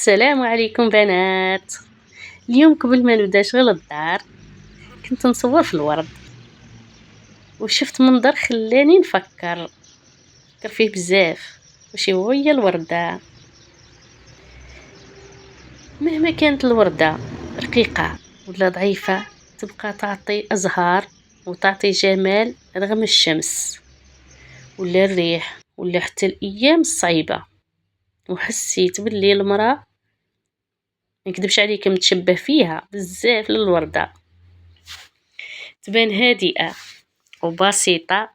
السلام عليكم بنات. اليوم قبل ما نبدا شغل الدار كنت نصور في الورد وشفت منظر خلاني نفكر فيه بزاف. واش هو هي الوردة؟ مهما كانت الوردة رقيقة ولا ضعيفة تبقى تعطي أزهار وتعطي جمال رغم الشمس ولا الريح ولا حتى الأيام الصعيبة. وحسيت باللي المرأة مكدبش عليكم تشبه فيها بزاف للوردة، تبان هادئة وبسيطة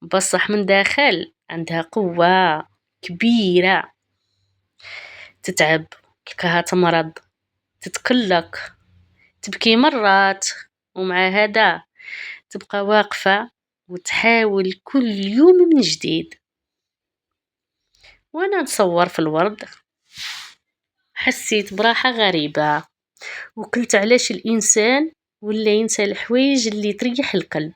بصح من داخل عندها قوة كبيرة. تتعب، تلقاها تمرض، تتقلق، تبكي مرات، ومع هذا تبقى واقفة وتحاول كل يوم من جديد. وانا نصور في الورد حسيت براحة غريبة وقلت علاش الإنسان ولا ينسى الحوايج اللي تريح القلب.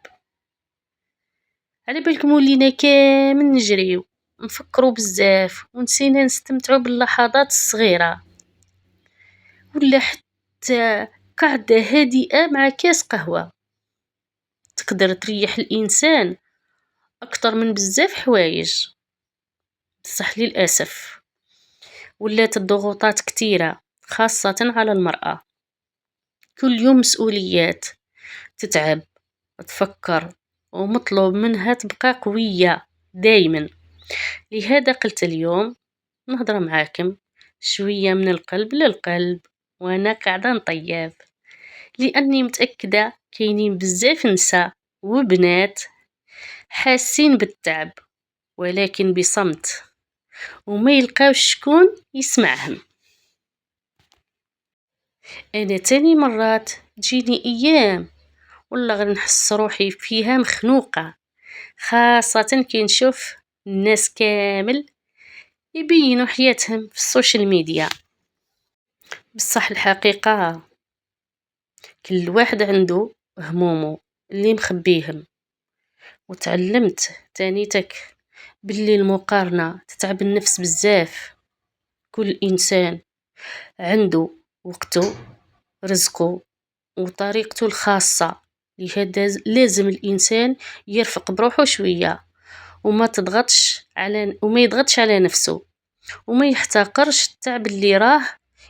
على بالكم ولينا كامل نجريو نفكروا بزاف ونسينا نستمتعوا باللحظات الصغيرة، ولا حتى قعدة هادئة مع كاس قهوة تقدر تريح الإنسان أكتر من بزاف حوايج. بصح للأسف ولات الضغوطات كتيرة خاصة على المرأة، كل يوم مسؤوليات، تتعب، تفكر، ومطلوب منها تبقى قوية دايما. لهذا قلت اليوم نهضر معاكم شوية من القلب للقلب وانا قاعدة نطيب، لاني متأكدة كاينين بزاف نساء وبنات حاسين بالتعب ولكن بصمت وما يلقاوش شكون يسمعهم. انا تاني مرات تجيني ايام والله غير نحس روحي فيها مخنوقة، خاصة كي نشوف الناس كامل يبينوا حياتهم في السوشيال ميديا. بصح الحقيقة كل واحد عنده همومه اللي مخبيهم. وتعلمت تانيتك باللي المقارنة تتعب النفس بزاف. كل إنسان عنده وقته، رزقه، وطريقته الخاصة، لهذا لازم الإنسان يرفق بروحه شوية وما يضغطش على نفسه وما يحتقرش التعب اللي راه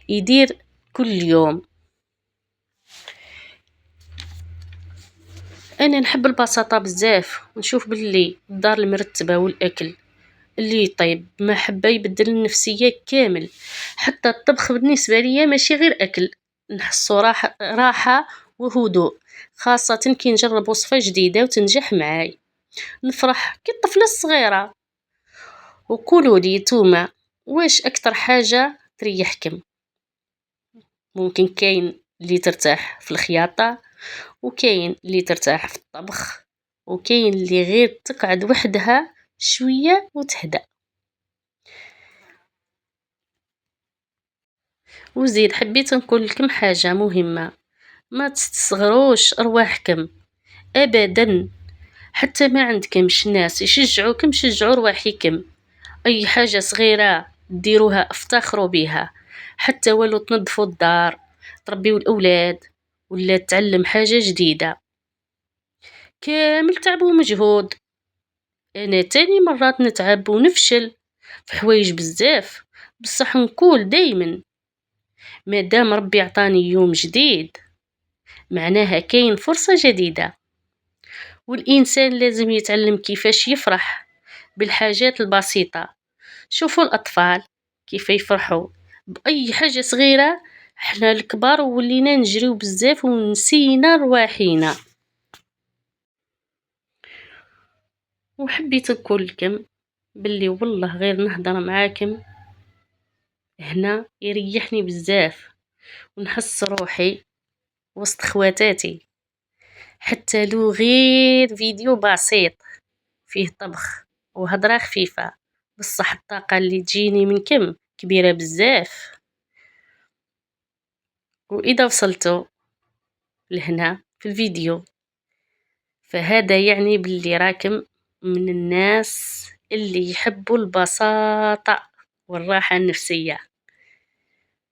يدير كل يوم. انا نحب البساطة بزاف ونشوف باللي الدار المرتبة والاكل اللي طيب ما حبة يبدل النفسية كامل. حتى الطبخ بالنسبة لي ماشي غير اكل، نحسو راحة وهدوء، خاصة كي نجرب وصفة جديدة وتنجح معاي نفرح كي الطفلة الصغيرة. وقولوا لي توما واش اكتر حاجة تريحكم؟ ممكن كاين اللي ترتاح في الخياطة، وكاين اللي ترتاح في الطبخ، وكاين اللي غير تقعد وحدها شوية وتهدأ. وزيد حبيت نقول لكم حاجة مهمة، ما تستصغروش أرواحكم أبدا. حتى ما عندكمش ناس يشجعوكم شجعوا رواحكم. أي حاجة صغيرة ديروها افتخروا بها، حتى ولو تنظفوا الدار، تربيوا الأولاد، ولا تعلم حاجة جديدة، كامل تعب ومجهود. أنا تاني مرات نتعب ونفشل في حوايج بزاف، بصح نقول دايما مادام ربي عطاني يوم جديد معناها كاين فرصة جديدة. والإنسان لازم يتعلم كيفاش يفرح بالحاجات البسيطة. شوفوا الأطفال كيف يفرحوا بأي حاجة صغيرة، احنا الكبار ولينا نجريو بزاف ونسينا رواحينا. وحبيت نقول لكم باللي والله غير نهضر معاكم هنا يريحني بزاف ونحس روحي وسط خواتاتي. حتى لو غير فيديو بسيط فيه طبخ وهضرة خفيفة، بصح الطاقة اللي تجيني منكم كبيرة بزاف. وإذا وصلتوا لهنا في الفيديو فهذا يعني باللي راكم من الناس اللي يحبوا البساطة والراحة النفسية.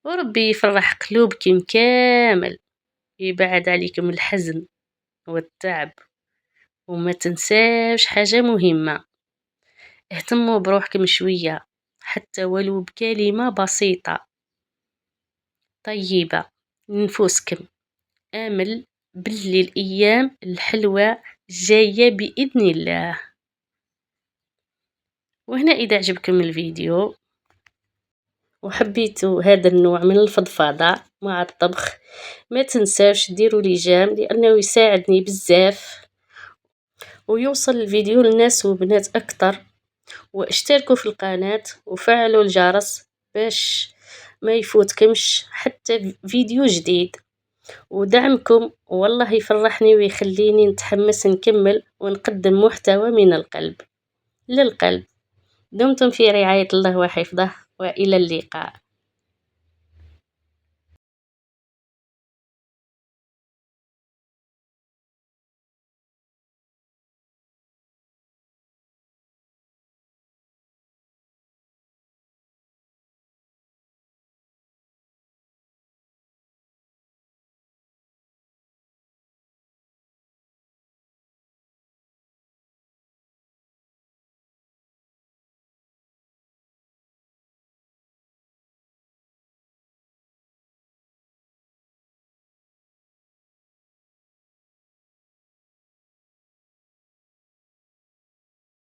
وربي يفرح قلوبكم كامل، يبعد عليكم الحزن والتعب. وما تنساوش حاجة مهمة، اهتموا بروحكم شوية، حتى ولو بكلمة بسيطة طيبة لنفوسكم. آمل باللي الأيام الحلوة جاية بإذن الله. وهنا إذا عجبكم الفيديو وحبيتوا هذا النوع من الفضفاضة مع الطبخ، ما تنساوش ديروا لي جيم لأنه يساعدني بزاف ويوصل الفيديو للناس وبنات أكتر. واشتركوا في القناة وفعلوا الجرس باش ما يفوتكمش حتى فيديو جديد. ودعمكم والله يفرحني ويخليني نتحمس نكمل ونقدم محتوى من القلب للقلب. دمتم في رعاية الله وحفظه، وإلى اللقاء.